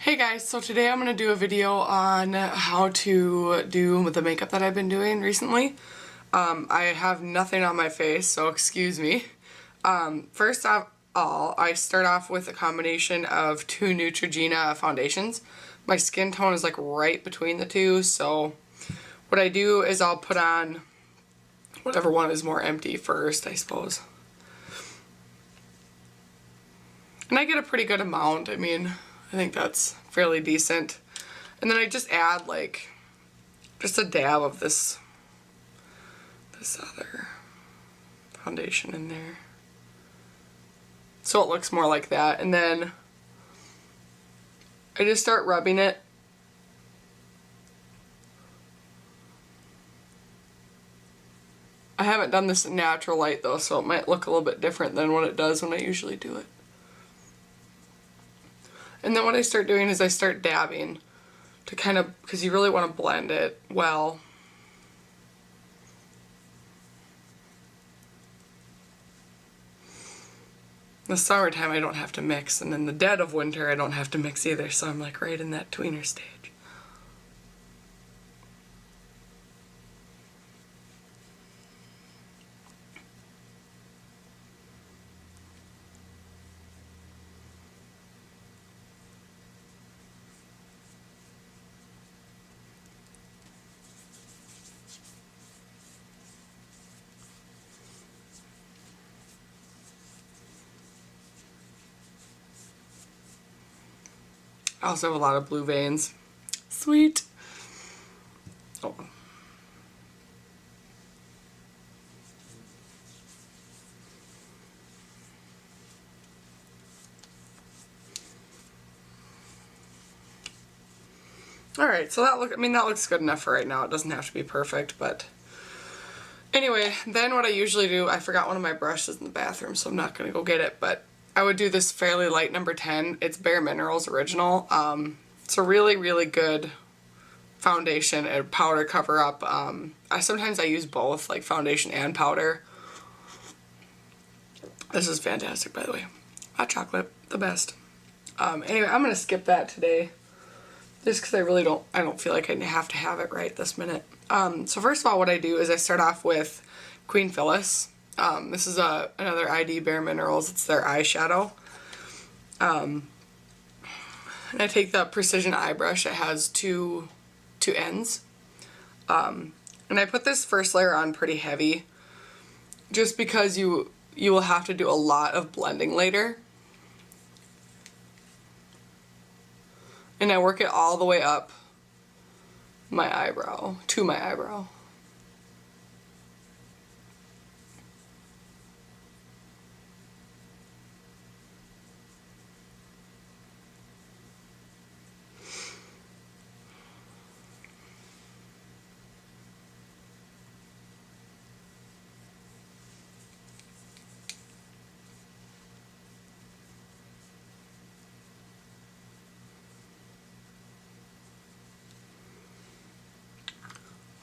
Hey guys, so today I'm going to do a video on how to do the makeup that I've been doing recently. I have nothing on my face, so excuse me. First of all, I start off with a combination of two Neutrogena foundations. My skin tone is like right between the two, so what I do is I'll put on whatever one is more empty first, I suppose. And I get a pretty good amount. I mean, I think that's fairly decent. And then I just add like just a dab of this other foundation in there. So it looks more like that. And then I just start rubbing it. I haven't done this in natural light though, so it might look a little bit different than what it does when I usually do it. And then what I start doing is I start dabbing to kind of, because you really want to blend it well. In the summertime I don't have to mix, and in the dead of winter I don't have to mix either, so I'm like right in that tweener stage. I also have a lot of blue veins. Sweet. Oh. Alright, so that looks good enough for right now. It doesn't have to be perfect, but anyway, then what I usually do, I forgot one of my brushes in the bathroom, so I'm not going to go get it, but I would do this Fairly Light number 10. It's Bare Minerals original. It's a really, really good foundation and powder cover-up. Sometimes I use both, like foundation and powder. This is fantastic, by the way. Hot chocolate, the best. Anyway, I'm going to skip that today, just because I don't feel like I have to have it right this minute. So first of all, what I do is I start off with Queen Phyllis. This is another ID Bare Minerals. It's their eyeshadow. And I take the Precision Eye Brush. It has two ends. And I put this first layer on pretty heavy, just because you will have to do a lot of blending later. And I work it all the way up my eyebrow, to my eyebrow.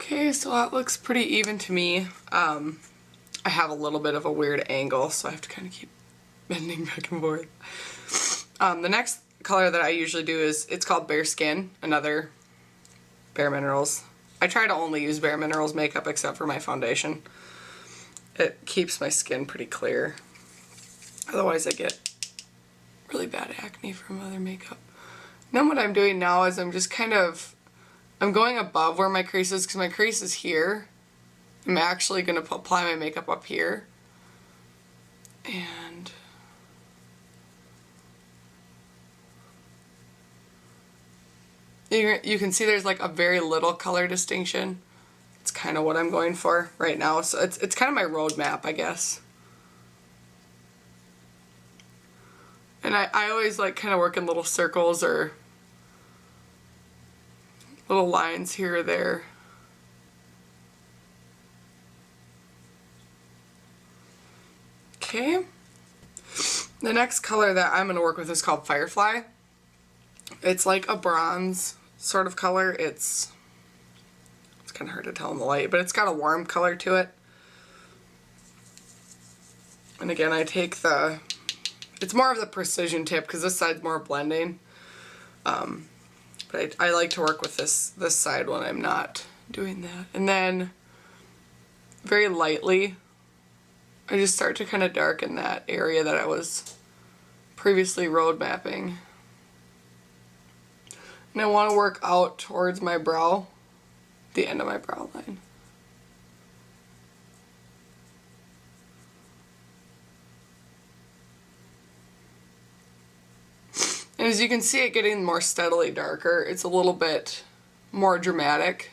Okay, so that looks pretty even to me. I have a little bit of a weird angle, so I have to kind of keep bending back and forth. The next color that I usually do it's called Bare Skin, another Bare Minerals. I try to only use Bare Minerals makeup except for my foundation. It keeps my skin pretty clear. Otherwise I get really bad acne from other makeup. And then what I'm doing now is I'm just kind of, I'm going above where my crease is, because my crease is here. I'm actually going to apply my makeup up here. And you can see there's like a very little color distinction. It's kind of what I'm going for right now. So it's kind of my roadmap, I guess. And I always like kind of work in little circles or little lines here or there. Okay. The next color that I'm going to work with is called Firefly. It's like a bronze sort of color. It's kind of hard to tell in the light, but it's got a warm color to it. And again, I take it's more of the precision tip, because this side's more blending. But I like to work with this side when I'm not doing that. And then very lightly, I just start to kind of darken that area that I was previously road mapping. And I want to work out towards my brow, the end of my brow line. And as you can see it getting more steadily darker, it's a little bit more dramatic.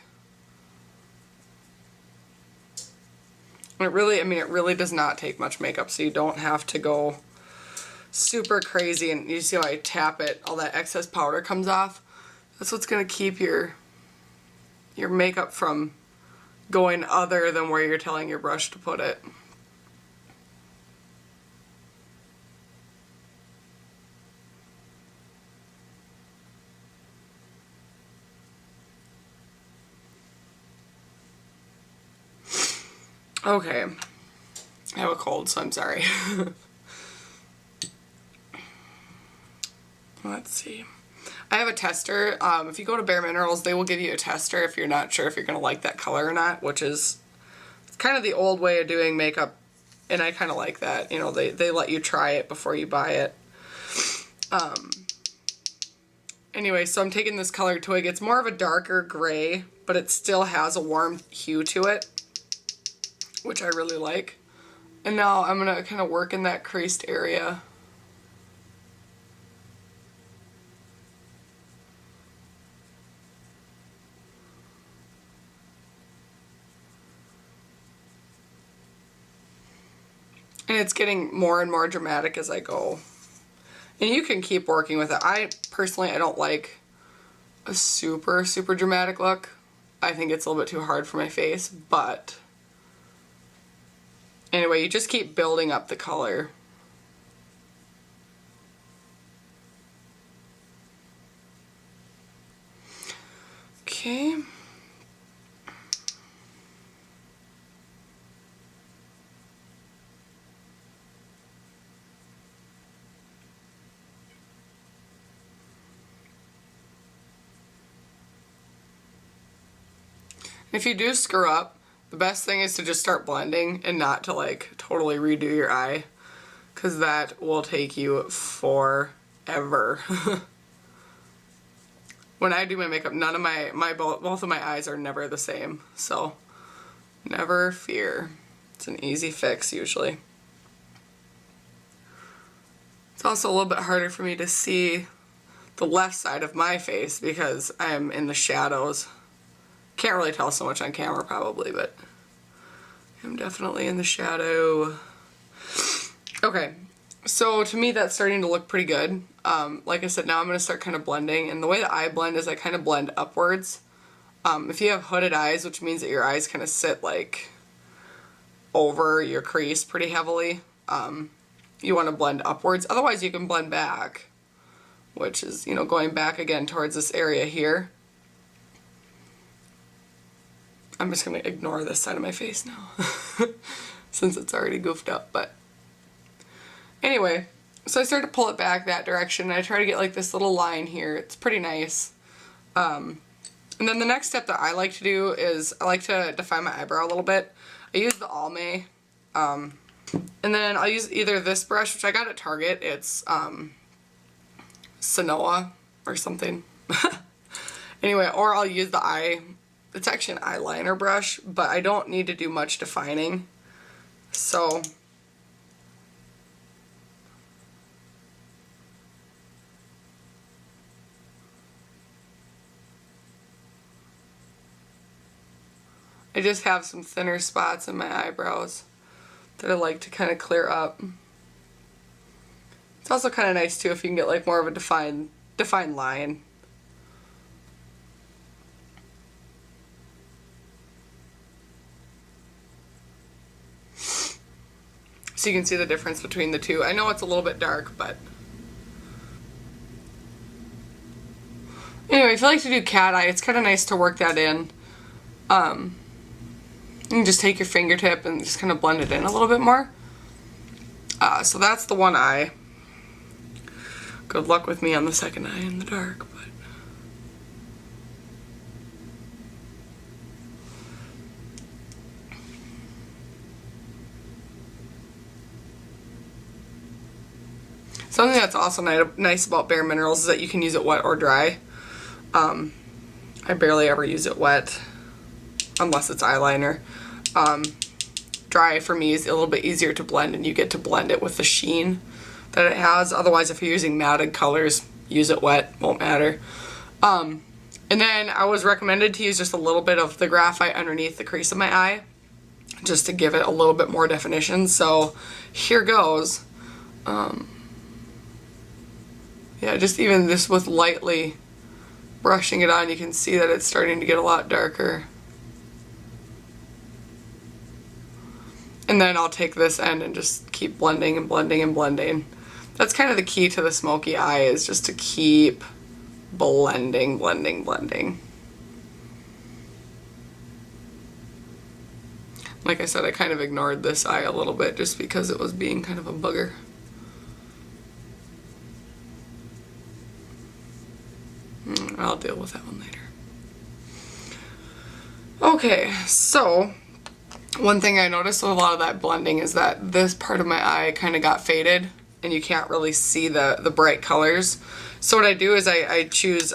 And it really does not take much makeup, so you don't have to go super crazy. And you see how I tap it, all that excess powder comes off. That's what's going to keep your makeup from going other than where you're telling your brush to put it. Okay, I have a cold, so I'm sorry. Let's see. I have a tester. If you go to Bare Minerals, they will give you a tester if you're not sure if you're going to like that color or not, which is kind of the old way of doing makeup, and I kind of like that. You know, they let you try it before you buy it. Anyway, so I'm taking this color Twig. It's more of a darker gray, but it still has a warm hue to it, which I really like. And now I'm going to kind of work in that creased area. And it's getting more and more dramatic as I go. And you can keep working with it. I don't like a super, super dramatic look. I think it's a little bit too hard for my face, but anyway, you just keep building up the color. Okay. If you do screw up, the best thing is to just start blending and not to like totally redo your eye, because that will take you forever. When I do my makeup, none of both of my eyes are never the same, so never fear. It's an easy fix usually. It's also a little bit harder for me to see the left side of my face because I am in the shadows. Can't really tell so much on camera probably, but I'm definitely in the shadow. Okay, so to me that's starting to look pretty good. Like I said, now I'm going to start kind of blending, and the way that I blend is I kind of blend upwards. If you have hooded eyes, which means that your eyes kind of sit like over your crease pretty heavily, you want to blend upwards. Otherwise you can blend back, which is, you know, going back again towards this area here. I'm just going to ignore this side of my face now since it's already goofed up. But anyway, so I start to pull it back that direction, and I try to get like this little line here. It's pretty nice. And then the next step that I like to do is I like to define my eyebrow a little bit. I use the Almay, and then I'll use either this brush, which I got at Target. It's Sanoa or something. Anyway, or I'll use it's actually an eyeliner brush, but I don't need to do much defining. So I just have some thinner spots in my eyebrows that I like to kind of clear up. It's also kind of nice too if you can get like more of a defined line. So you can see the difference between the two. I know it's a little bit dark, but anyway, if you like to do cat eye, it's kind of nice to work that in. You can just take your fingertip and just kind of blend it in a little bit more. So that's the one eye. good luck with me on the second eye in the dark, but. Something that's also nice about Bare Minerals is that you can use it wet or dry. I barely ever use it wet unless it's eyeliner. Dry for me is a little bit easier to blend, and you get to blend it with the sheen that it has. Otherwise, if you're using matted colors, use it wet, won't matter. And then I was recommended to use just a little bit of the graphite underneath the crease of my eye, just to give it a little bit more definition. So here goes. Yeah, just even this with lightly brushing it on, you can see that it's starting to get a lot darker. And then I'll take this end and just keep blending and blending and blending. That's kind of the key to the smoky eye, is just to keep blending, blending, blending. Like I said, I kind of ignored this eye a little bit just because it was being kind of a bugger. I'll deal with that one later. Okay, so one thing I noticed with a lot of that blending is that this part of my eye kind of got faded and you can't really see the bright colors. So what I do is I choose,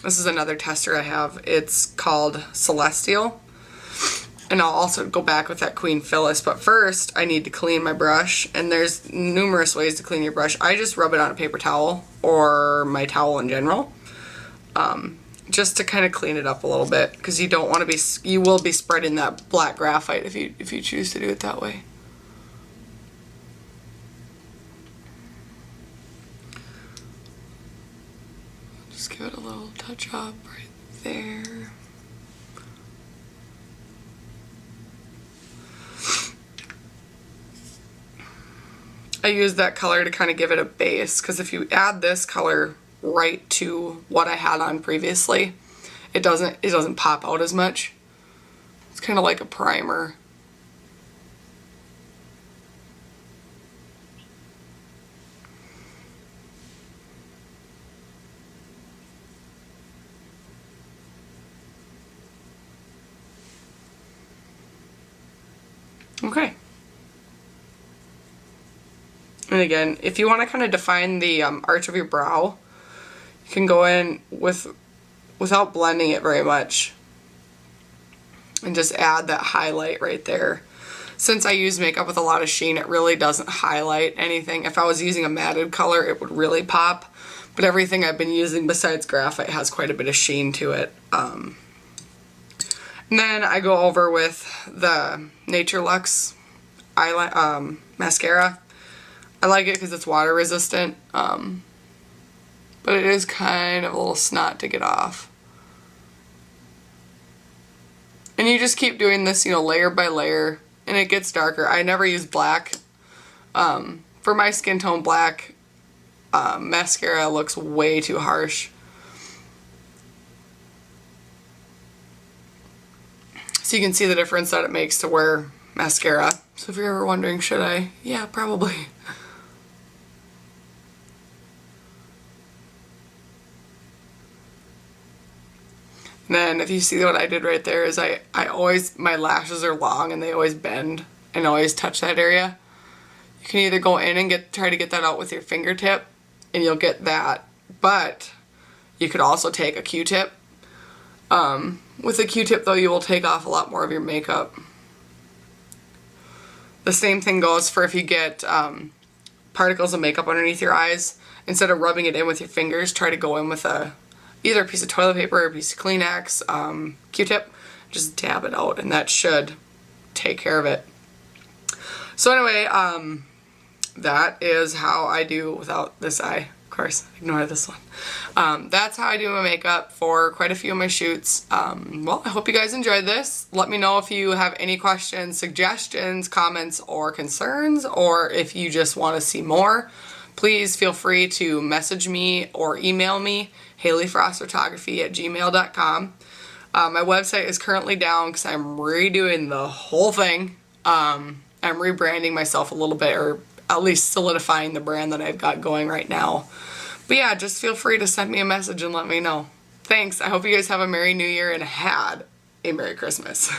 this is another tester I have, it's called Celestial. And I'll also go back with that Queen Phyllis, but first I need to clean my brush, and there's numerous ways to clean your brush. I just rub it on a paper towel or my towel in general. Just to kind of clean it up a little bit, because you don't want to be, you will be spreading that black graphite if you choose to do it that way. Just give it a little touch up right there. I use that color to kind of give it a base, because if you add this color right to what I had on previously, it doesn't pop out as much. It's kind of like a primer. Okay. And again, if you want to kind of define the arch of your brow, you can go in without blending it very much and just add that highlight right there. Since I use makeup with a lot of sheen, it really doesn't highlight anything. If I was using a matted color, it would really pop. But everything I've been using besides graphite has quite a bit of sheen to it. And then I go over with the Nature Luxe mascara. I like it because it's water resistant. But it is kind of a little snot to get off. And you just keep doing this, you know, layer by layer, and it gets darker. I never use black. For my skin tone, black mascara looks way too harsh. So you can see the difference that it makes to wear mascara. So if you're ever wondering, should I? Yeah, probably. And then if you see what I did right there is I always, my lashes are long and they always bend and always touch that area. You can either go in and try to get that out with your fingertip and you'll get that. But you could also take a Q-tip. With a Q-tip though, you will take off a lot more of your makeup. The same thing goes for if you get particles of makeup underneath your eyes. Instead of rubbing it in with your fingers, try to go in with either a piece of toilet paper or a piece of Kleenex, Q-tip, just dab it out and that should take care of it. So anyway, that is how I do without this eye. Of course, ignore this one. That's how I do my makeup for quite a few of my shoots. Well, I hope you guys enjoyed this. Let me know if you have any questions, suggestions, comments, or concerns, or if you just want to see more. Please feel free to message me or email me, HaleyFrostPhotography@gmail.com. My website is currently down because I'm redoing the whole thing. I'm rebranding myself a little bit, or at least solidifying the brand that I've got going right now. But yeah, just feel free to send me a message and let me know. Thanks. I hope you guys have a Merry New Year and had a Merry Christmas.